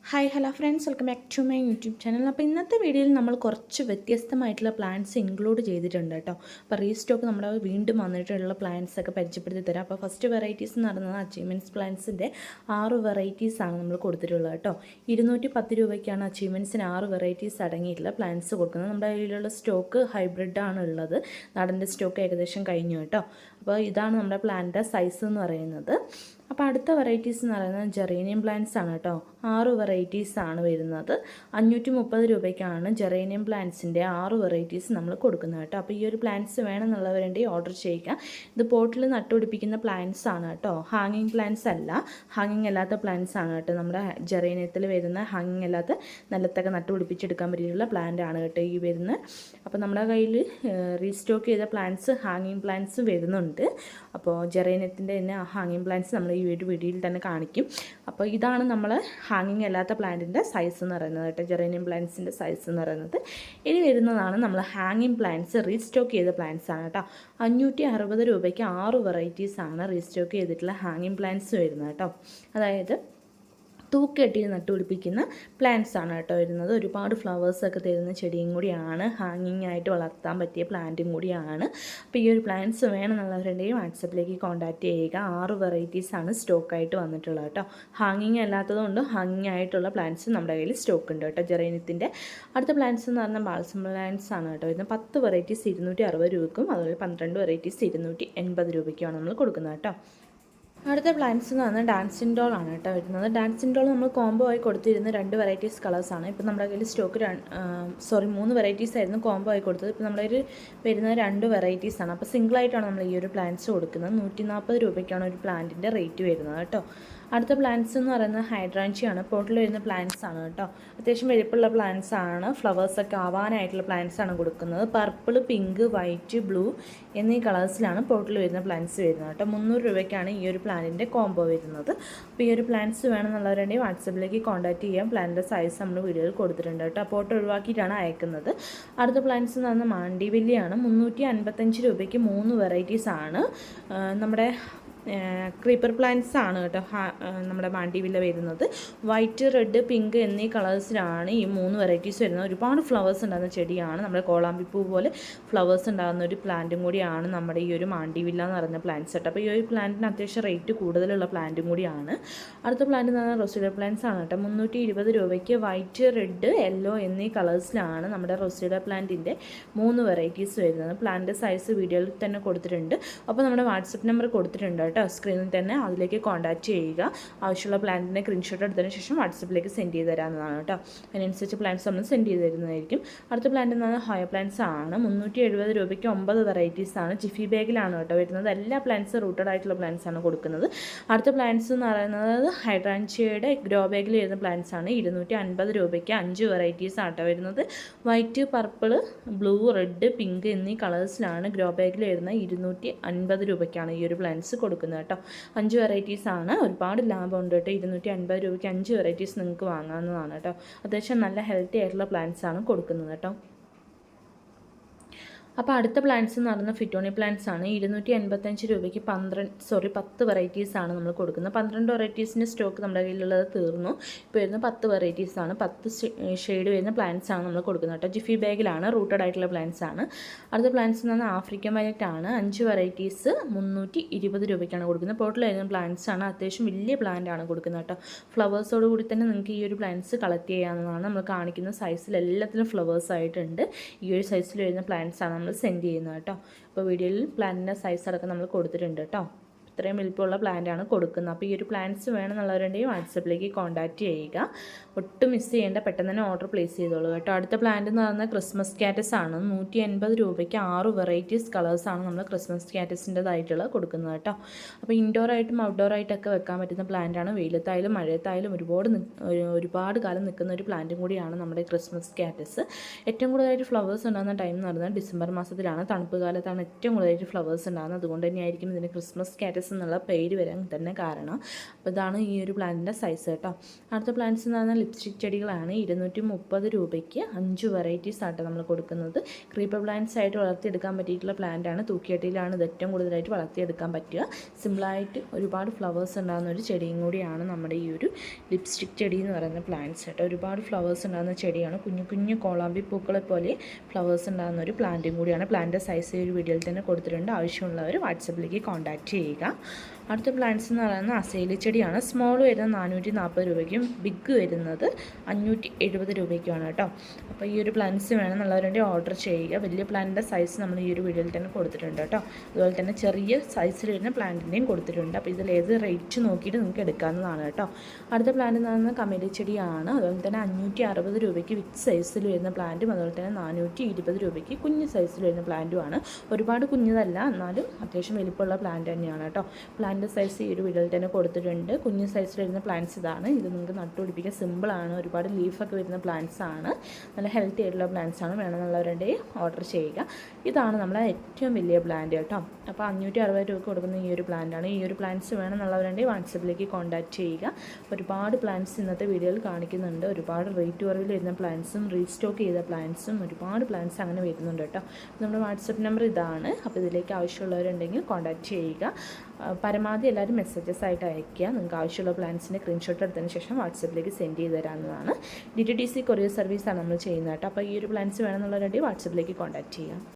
Hi hello friends, welcome back to my YouTube channel. അപ്പോൾ ഇന്നത്തെ വീഡിയോയിൽ നമ്മൾ കുറച്ച് വ്യത്യസ്തമായിട്ടുള്ള പ്ലാൻസ് ഇൻക്ലൂഡ് ചെയ്തിട്ടുണ്ട് കേട്ടോ. അപ്പോൾ റീസ്റ്റോക്ക് നമ്മുടെ വീണ്ടും വന്നിട്ടുള്ള പ്ലാൻസ് ഒക്കെ പരിചയപ്പെടുത്തി തരാം. അപ്പോൾ ഫസ്റ്റ് വെറൈറ്റീസ് എന്ന് പറയുന്നത് അച്ചീവ്മെൻറ്റ്സ് പ്ലാൻസിൻ്റെ 6 വെറൈറ്റീസാണ് നമ്മൾ കൊടുത്തിട്ടുള്ളത് കേട്ടോ. 210 രൂപയ്ക്കാണ് അച്ചീവ്മെൻറ്റ്സിന് 6 വെറൈറ്റീസ് അടങ്ങിയിട്ടുള്ള പ്ലാൻസ് കൊടുക്കുന്നത്. നമ്മുടെ കയ്യിലുള്ള സ്റ്റോക്ക് ഹൈബ്രിഡാണ് ഉള്ളത്. നാടൻ്റെ സ്റ്റോക്ക് ഏകദേശം കഴിഞ്ഞു കേട്ടോ. അപ്പോൾ ഇതാണ് നമ്മുടെ പ്ലാന്റിൻ്റെ സൈസ് എന്ന് പറയുന്നത്. അപ്പോൾ അടുത്ത വെറൈറ്റീസ് എന്ന് പറയുന്നത് ജെറേനിയം പ്ലാന്റ്സ് ആണ് കേട്ടോ. 6 വെറൈറ്റീസ് ആണ് വരുന്നത്. 530 രൂപയ്ക്കാണ് ജെറേനിയം പ്ലാന്റ്സിൻ്റെ 6 വെറൈറ്റീസ് നമ്മൾ കൊടുക്കുന്നത് കേട്ടോ. അപ്പോൾ ഈ ഒരു പ്ലാന്റ്സ് വേണമെന്നുള്ളവരുണ്ടെങ്കിൽ ഓർഡർ ചെയ്യുക. ഇത് പോട്ടിൽ നട്ടുപിടിപ്പിക്കുന്ന പ്ലാന്റ്സ് ആണ് കേട്ടോ. ഹാങ്ങിങ് പ്ലാന്റ്സ് അല്ല, ഹാങ്ങിങ് അല്ലാത്ത പ്ലാന്റ്സ് ആണ് കേട്ടോ. നമ്മുടെ ജെറേനിയത്തിൽ വരുന്ന ഹാങ്ങിങ് അല്ലാത്ത നിലത്തൊക്കെ നട്ടുപിടിപ്പിച്ചെടുക്കാൻ പറ്റിയിട്ടുള്ള പ്ലാന്റ് ആണ് കേട്ടോ ഈ വരുന്നത്. അപ്പോൾ നമ്മുടെ കയ്യിൽ റീസ്റ്റോക്ക് ചെയ്ത പ്ലാന്റ്സ് ഹാങ്ങിങ് പ്ലാന്റ്സ് വരുന്നുണ്ട്. അപ്പോൾ ജെറേനിയത്തിൻ്റെ തന്നെ ഹാങ്ങിങ് പ്ലാന്റ്സ് നമ്മൾ ഈ ഒരു വീഡിയോയിൽ തന്നെ കാണിക്കും. അപ്പോൾ ഇതാണ് നമ്മൾ ഹാങ്ങിങ് അല്ലാത്ത പ്ലാന്റിൻ്റെ സൈസ് എന്ന് പറയുന്നത് കേട്ടോ. ജെറേനിയം പ്ലാന്റ്സിൻ്റെ സൈസ് എന്ന് പറയുന്നത്. ഇനി വരുന്നതാണ് നമ്മൾ ഹാങ്ങിങ് പ്ലാന്റ്സ് റീസ്റ്റോക്ക് ചെയ്ത പ്ലാന്റ്സ് ആണ് കേട്ടോ. 560 രൂപയ്ക്ക് 6 വെറൈറ്റീസാണ് റീസ്റ്റോക്ക് ചെയ്തിട്ടുള്ള ഹാങ്ങിങ് പ്ലാന്റ്സ് വരുന്നത് കേട്ടോ. അതായത് തൂക്കെട്ടി നട്ടുപിടിപ്പിക്കുന്ന പ്ലാന്റ്സ് ആണ് കേട്ടോ വരുന്നത്. ഒരുപാട് ഫ്ലവേഴ്സൊക്കെ തരുന്ന ചെടിയും കൂടിയാണ്, ഹാങ്ങിങ് ആയിട്ട് വളർത്താൻ പറ്റിയ പ്ലാന്റും കൂടിയാണ്. അപ്പോൾ ഈ ഒരു പ്ലാന്റ്സ് വേണമെന്നുള്ളവരുണ്ടെങ്കിൽ വാട്സപ്പിലേക്ക് കോൺടാക്റ്റ് ചെയ്യുക. 6 വെറൈറ്റീസാണ് സ്റ്റോക്കായിട്ട് വന്നിട്ടുള്ളത് കേട്ടോ. ഹാങ്ങിങ് അല്ലാത്തതുകൊണ്ട് ഹാങ്ങിങ് ആയിട്ടുള്ള പ്ലാന്റ്സ് നമ്മുടെ കയ്യിൽ സ്റ്റോക്ക് ഉണ്ട് കേട്ടോ. ജെറേനിയത്തിൻ്റെ അടുത്ത പ്ലാന്റ്സ് എന്ന് പറഞ്ഞാൽ ബാൾസം പ്ലാന്റ്സ് ആണ് കേട്ടോ. ഇതിന് 10 വെറൈറ്റീസ് 260 രൂപയ്ക്കും അതുപോലെ 12 വെറൈറ്റീസ് 280 രൂപയ്ക്കുമാണ് നമ്മൾ കൊടുക്കുന്നത് കേട്ടോ. അടുത്ത പ്ലാന്റ്സ് എന്ന് പറഞ്ഞാൽ ഡാൻസിങ് ഡോൾ ആണ് കേട്ടോ വരുന്നത്. ഡാൻസിങ് ഡോൾ നമ്മൾ കോംബോ ആയി കൊടുത്തിരുന്ന 2 വെറൈറ്റീസ് കളേഴ്സാണ്. ഇപ്പോൾ നമ്മുടെ കയ്യിൽ സ്റ്റോക്ക് 3 വെറൈറ്റീസ് ആയിരുന്നു കോംബോ ആയി കൊടുത്തത്. ഇപ്പോൾ നമ്മുടെ ഒരു വരുന്നത് 2 വെറൈറ്റീസാണ്. അപ്പോൾ സിംഗിളായിട്ടാണ് നമ്മൾ ഈ ഒരു പ്ലാന്റ്സ് കൊടുക്കുന്നത്. 140 രൂപയ്ക്കാണ് ഒരു പ്ലാന്റിൻ്റെ റേറ്റ് വരുന്നത് കേട്ടോ. അടുത്ത പ്ലാന്റ്സ് എന്ന് പറയുന്നത് ഹൈഡ്രാഞ്ചിയാണ്. പോട്ടിൽ വരുന്ന പ്ലാന്റ്സ് ആണ് കേട്ടോ. അത്യാവശ്യം വലിപ്പമുള്ള പ്ലാന്റ്സ് ആണ്. ഫ്ലവേഴ്സൊക്കെ ആവാനായിട്ടുള്ള പ്ലാന്റ്സ് ആണ് കൊടുക്കുന്നത്. പർപ്പിൾ, പിങ്ക്, വൈറ്റ്, ബ്ലൂ എന്നീ കളേഴ്സിലാണ് പോട്ടിൽ വരുന്ന പ്ലാന്റ്സ് വരുന്നത് കേട്ടോ. 300 രൂപയ്ക്കാണ് ഈ ഒരു പ്ലാന്റിൻ്റെ കോംബോ വരുന്നത്. അപ്പോൾ ഈ ഒരു പ്ലാന്റ്സ് വേണമെന്നുള്ളവരുണ്ടെങ്കിൽ വാട്സപ്പിലേക്ക് കോൺടാക്റ്റ് ചെയ്യാം. പ്ലാന്റിൻ്റെ സൈസ് നമ്മൾ വീഡിയോയിൽ കൊടുത്തിട്ടുണ്ട് കേട്ടോ. പോട്ട് ഒഴിവാക്കിയിട്ടാണ് അയക്കുന്നത്. അടുത്ത പ്ലാന്റ്സ് എന്ന് പറഞ്ഞാൽ മാണ്ടിവില്ലിയാണ്. 355 രൂപയ്ക്ക് 3 വെറൈറ്റീസാണ്. നമ്മുടെ ക്രീപ്പർ പ്ലാന്റ്സ് ആണ് കേട്ടോ നമ്മുടെ മാണ്ടിവില്ല വരുന്നത്. വൈറ്റ്, റെഡ്, പിങ്ക് എന്നീ കളേഴ്സിലാണ് ഈ 3 വെറൈറ്റീസ് വരുന്നത്. ഒരുപാട് ഫ്ലവേഴ്സ് ഉണ്ടാകുന്ന ചെടിയാണ്. നമ്മുടെ കോളാമ്പിപ്പൂ പോലെ ഫ്ലവേഴ്സ് ഉണ്ടാകുന്ന ഒരു പ്ലാന്റും കൂടിയാണ് നമ്മുടെ ഈ ഒരു മാണ്ടിവില്ല എന്ന് പറയുന്ന പ്ലാന്റ്സ് കേട്ടോ. അപ്പോൾ ഈ ഒരു പ്ലാന്റിന് അത്യാവശ്യം റേറ്റ് കൂടുതലുള്ള പ്ലാന്റും കൂടിയാണ്. അടുത്ത പ്ലാന്റ് എന്ന് പറഞ്ഞാൽ റോസിഡ പ്ലാന്റ്സ് ആണ് കേട്ടോ. 320 രൂപയ്ക്ക് വൈറ്റ്, റെഡ്, യെല്ലോ എന്നീ കളേഴ്സിലാണ് നമ്മുടെ റോസിഡ പ്ലാന്റിൻ്റെ 3 വെറൈറ്റീസ് വരുന്നത്. പ്ലാന്റ് സൈസ് വീഡിയോയിൽ തന്നെ കൊടുത്തിട്ടുണ്ട്. അപ്പോൾ നമ്മുടെ വാട്സപ്പ് നമ്പർ കൊടുത്തിട്ടുണ്ട് കേട്ടോ സ്ക്രീനിൽ തന്നെ. അതിലേക്ക് കോൺടാക്റ്റ് ചെയ്യുക. ആവശ്യമുള്ള പ്ലാന്റിൻ്റെ സ്ക്രീൻഷോട്ട് എടുത്തതിന് ശേഷം വാട്സപ്പിലേക്ക് സെൻഡ് ചെയ്ത് തരാവുന്നതാണ് കേട്ടോ. അതിനനുസരിച്ച് പ്ലാന്റ്സ് നമ്മൾ സെൻഡ് ചെയ്ത് തരുന്നതായിരിക്കും. അടുത്ത പ്ലാന്റ് എന്ന് പറഞ്ഞാൽ ഹോയ പ്ലാന്റ്സ് ആണ്. 370 രൂപയ്ക്ക് 9 വെറൈറ്റീസ് ആണ്. ജിഫി ബാഗിലാണ് കേട്ടോ വരുന്നത്. എല്ലാ പ്ലാന്റ്സ് റൂട്ടഡ് ആയിട്ടുള്ള പ്ലാന്റ്സ് ആണ് കൊടുക്കുന്നത്. അടുത്ത പ്ലാന്റ്സ് എന്ന് പറയുന്നത് ഹൈഡ്രാഞ്ചിയയുടെ ഗ്രോ ബാഗിൽ വരുന്ന പ്ലാന്റ്സ് ആണ്. 250 രൂപയ്ക്ക് 5 വെറൈറ്റീസ് ആട്ടോ വരുന്നത്. White, purple, blue, red, pink എന്നീ കളേഴ്സിലാണ് ഗ്രോ ബാഗിൽ വരുന്ന. 250 രൂപയ്ക്കാണ് ഈ ഒരു പ്ലാന്റ്സ് കൊടുക്കുന്നത് കേട്ടോ. 5 വെറൈറ്റീസ് ആണ്. ഒരുപാട് ലാഭമുണ്ട് കേട്ടോ. 250 രൂപയ്ക്ക് 5 വെറൈറ്റീസ് നിങ്ങൾക്ക് വാങ്ങാവുന്നതാണ് കേട്ടോ. അത്യാവശ്യം നല്ല ഹെൽത്തി ആയിട്ടുള്ള പ്ലാന്റ്സ് ആണ് കൊടുക്കുന്നത് കേട്ടോ. അപ്പോൾ അടുത്ത പ്ലാന്റ്സ് എന്ന് പറയുന്നത് ഫിറ്റോണി പ്ലാന്റ്സ് ആണ്. 285 രൂപയ്ക്ക് 10 വെറൈറ്റീസ് ആണ് നമ്മൾ കൊടുക്കുന്നത്. 12 വെറൈറ്റീസിൻ്റെ സ്റ്റോക്ക് നമ്മുടെ കയ്യിലുള്ളത് തീർന്നു. ഇപ്പോൾ വരുന്ന 10 വെറൈറ്റീസ് ആണ്. 10 ഷെയ്ഡ് വരുന്ന പ്ലാന്റ്സ് ആണ് നമ്മൾ കൊടുക്കുന്നത് കേട്ടോ. ജിഫി ബാഗിലാണ്, റൂട്ടഡ് ആയിട്ടുള്ള പ്ലാന്റ്സ് ആണ്. അടുത്ത പ്ലാന്റ്സ് എന്ന് പറഞ്ഞാൽ ആഫ്രിക്കൻ വയലറ്റ് ആണ്. 5 വെറൈറ്റീസ് 320 രൂപയ്ക്കാണ് കൊടുക്കുന്നത്. പോട്ടിൽ വരുന്ന പ്ലാന്റ്സ് ആണ്. അത്യാവശ്യം വലിയ പ്ലാന്റ് ആണ് കൊടുക്കുന്നത് കേട്ടോ. ഫ്ലവേഴ്സോട് കൂടി തന്നെ നിങ്ങൾക്ക് ഈ ഒരു പ്ലാന്റ്സ് കളക്ട് ചെയ്യാവുന്നതാണ്. നമ്മൾ കാണിക്കുന്ന സൈസിൽ എല്ലാത്തിലും ഫ്ലവേഴ്സ് ആയിട്ടുണ്ട്. ഈ ഒരു സൈസിൽ വരുന്ന പ്ലാന്റ്സ് ആണ് നമ്മൾ സെൻഡ് ചെയ്യുന്നത് കേട്ടോ. അപ്പോൾ വീഡിയോയിൽ പ്ലാന്റിൻ്റെ സൈസ് അടക്കം നമ്മൾ കൊടുത്തിട്ടുണ്ട് കേട്ടോ. ഇത്രയും വലിപ്പമുള്ള പ്ലാന്റാണ് കൊടുക്കുന്നത്. അപ്പോൾ ഈ ഒരു പ്ലാന്റ്സ് വേണമെന്നുള്ളവരുണ്ടെങ്കിൽ വാട്സപ്പിലേക്ക് കോൺടാക്റ്റ് ചെയ്യുക. ഒട്ടും മിസ് ചെയ്യേണ്ട, പെട്ടെന്ന് തന്നെ ഓർഡർ പ്ലേസ് ചെയ്തോളൂ കേട്ടോ. അടുത്ത പ്ലാന്റ് എന്ന് പറഞ്ഞാൽ ക്രിസ്മസ് കാറ്റസ് ആണ്. 180 രൂപയ്ക്ക് 6 വെറൈറ്റീസ് കളേഴ്സാണ് നമ്മൾ ക്രിസ്മസ് കാറ്റസിൻ്റെതായിട്ടുള്ള കൊടുക്കുന്നത് കേട്ടോ. അപ്പോൾ ഇൻഡോർ ആയിട്ടും ഔട്ട്ഡോർ ആയിട്ടൊക്കെ വെക്കാൻ പറ്റുന്ന പ്ലാന്റാണ്. വെയിലത്തായാലും മഴയത്തായാലും ഒരുപാട് കാലം നിൽക്കുന്ന ഒരു പ്ലാന്റും കൂടിയാണ് നമ്മുടെ ക്രിസ്മസ് കാറ്റസ്. ഏറ്റവും കൂടുതലായിട്ട് ഫ്ലവേഴ്സ് ഉണ്ടാകുന്ന ടൈം എന്ന് പറയുന്നത് ഡിസംബർ മാസത്തിലാണ്. തണുപ്പ് കാലത്താണ് ഏറ്റവും കൂടുതലായിട്ട് ഫ്ലവേഴ്സ് ഉണ്ടാകുന്നത്. അതുകൊണ്ട് തന്നെയായിരിക്കും ഇതിന് ക്രിസ്മസ് കാറ്റസ് കാക്ടസ് എന്നുള്ള പേര് വരാൻ തന്നെ കാരണം. അപ്പോൾ ഇതാണ് ഈ ഒരു പ്ലാന്റിൻ്റെ സൈസ് കേട്ടോ. അടുത്ത പ്ലാന്റ്സ് എന്ന് പറഞ്ഞാൽ ലിപ്സ്റ്റിക് ചെടികളാണ്. 230 രൂപയ്ക്ക് 5 വെറൈറ്റീസ് ആട്ടോ നമ്മൾ കൊടുക്കുന്നത്. ക്രീപ്പർ പ്ലാന്റ്സ് ആയിട്ട് വളർത്തിയെടുക്കാൻ പറ്റിയിട്ടുള്ള പ്ലാന്റാണ്. തൂക്കിയട്ടിയിലാണ് ഇത് ഏറ്റവും കൂടുതലായിട്ട് വളർത്തിയെടുക്കാൻ പറ്റുക. സിമ്പിളായിട്ട് ഒരുപാട് ഫ്ലവേഴ്സ് ഉണ്ടാകുന്ന ഒരു ചെടിയും കൂടിയാണ് നമ്മുടെ ഈ ഒരു ലിപ്സ്റ്റിക് ചെടി എന്ന് പറയുന്ന പ്ലാന്റ്സ് കേട്ടോ. ഒരുപാട് ഫ്ലവേഴ്സ് ഉണ്ടാകുന്ന ചെടിയാണ്. കുഞ്ഞു കുഞ്ഞു കോളാമ്പി പൂക്കളെ പോലെ ഫ്ലവേഴ്സ് ഉണ്ടാകുന്ന ഒരു പ്ലാന്റും കൂടിയാണ്. പ്ലാന്റ് സൈസ് ഈ ഒരു വീഡിയോയിൽ തന്നെ കൊടുത്തിട്ടുണ്ട്. ആവശ്യമുള്ളവർ വാട്സപ്പിലേക്ക് കോൺടാക്റ്റ് ചെയ്യുക. അടുത്ത പ്ലാന്റ്സ് എന്ന് പറയുന്നത് അസേലി ചെടിയാണ്. സ്മോൾ വരുന്നത് 440 രൂപയ്ക്കും ബിഗ് വരുന്നത് 570 രൂപയ്ക്കുമാണ് കേട്ടോ. അപ്പോൾ ഈ ഒരു പ്ലാന്റ്സ് വേണമെന്നുള്ളവരുണ്ടെങ്കിൽ ഓർഡർ ചെയ്യുക. വലിയ പ്ലാന്റിൻ്റെ സൈസ് നമ്മൾ ഈ ഒരു വീഡിയോയിൽ തന്നെ കൊടുത്തിട്ടുണ്ട് കേട്ടോ. അതുപോലെ തന്നെ ചെറിയ സൈസിൽ വരുന്ന പ്ലാന്റിൻ്റെയും കൊടുത്തിട്ടുണ്ട്. അപ്പോൾ ഇതിൽ ഏത് റേറ്റ് നോക്കിയിട്ട് നിങ്ങൾക്ക് എടുക്കാവുന്നതാണ് കേട്ടോ. അടുത്ത പ്ലാന്റ് എന്ന് പറയുന്നത് കമേലി ചെടിയാണ്. അതുപോലെ തന്നെ 560 രൂപയ്ക്ക് വിത്ത് സൈസിൽ വരുന്ന പ്ലാന്റും അതുപോലെ തന്നെ 420 രൂപയ്ക്ക് കുഞ്ഞ് സൈസിൽ വരുന്ന പ്ലാന്റുമാണ്. ഒരുപാട് കുഞ്ഞതല്ല, എന്നാലും അത്യാവശ്യം വലിപ്പമുള്ള പ്ലാന്റ് തന്നെയാണ് കേട്ടോ. പ്ലാന്റ് സൈസ് ഈ ഒരു വീഡിയോയിൽ തന്നെ കൊടുത്തിട്ടുണ്ട്. കുഞ്ഞ് സൈസിൽ വരുന്ന പ്ലാന്റ്സ് ഇതാണ്. ഇത് നിങ്ങൾക്ക് നട്ടുപിടിപ്പിക്കാൻ സിമ്പിളാണ്. ഒരുപാട് ലീഫൊക്കെ വരുന്ന പ്ലാന്റ്സ് ആണ്. നല്ല ഹെൽത്തി ആയിട്ടുള്ള പ്ലാന്റ്സ് ആണ്. വേണമെന്നുള്ളവരുടെ ഓർഡർ ചെയ്യുക. ഇതാണ് നമ്മളെ ഏറ്റവും വലിയ പ്ലാന്റ് കേട്ടോ. അപ്പോൾ 560 രൂപ കൊടുക്കുന്ന ഈ ഒരു പ്ലാന്റാണ്. ഈ ഒരു പ്ലാന്റ്സ് വേണമെന്നുള്ളവരുടെ വാട്സപ്പിലേക്ക് കോൺടാക്റ്റ് ചെയ്യുക. ഒരുപാട് പ്ലാന്റ്സ് ഇന്നത്തെ വീഡിയോയിൽ കാണിക്കുന്നുണ്ട്. ഒരുപാട് റേറ്റ് കുറവിൽ വരുന്ന പ്ലാന്റ്സും റീസ്റ്റോക്ക് ചെയ്ത പ്ലാന്റ്സും ഒരുപാട് പ്ലാന്റ്സ് അങ്ങനെ വരുന്നുണ്ട് കേട്ടോ. നമ്മുടെ വാട്സപ്പ് നമ്പർ ഇതാണ്. അപ്പോൾ ഇതിലേക്ക് ആവശ്യമുള്ളവരുണ്ടെങ്കിൽ കോൺടാക്റ്റ് ചെയ്യുക. പരമാവധി എല്ലാവരും മെസ്സേജസ് ആയിട്ട് അയയ്ക്കുക. നിങ്ങൾക്ക് ആവശ്യമുള്ള പ്ലാൻസിൻ്റെ സ്ക്രീൻഷോട്ട് എടുത്തതിന് ശേഷം വാട്സപ്പിലേക്ക് സെൻഡ് ചെയ്ത് തരാവുന്നതാണ്. DTDC കൊറിയർ സർവീസാണ് നമ്മൾ ചെയ്യുന്നത് കേട്ടോ. അപ്പോൾ ഈ ഒരു പ്ലാൻസ് വേണമെന്നുള്ളവരുണ്ടെങ്കിൽ വാട്സപ്പിലേക്ക് കോൺടാക്റ്റ് ചെയ്യാം.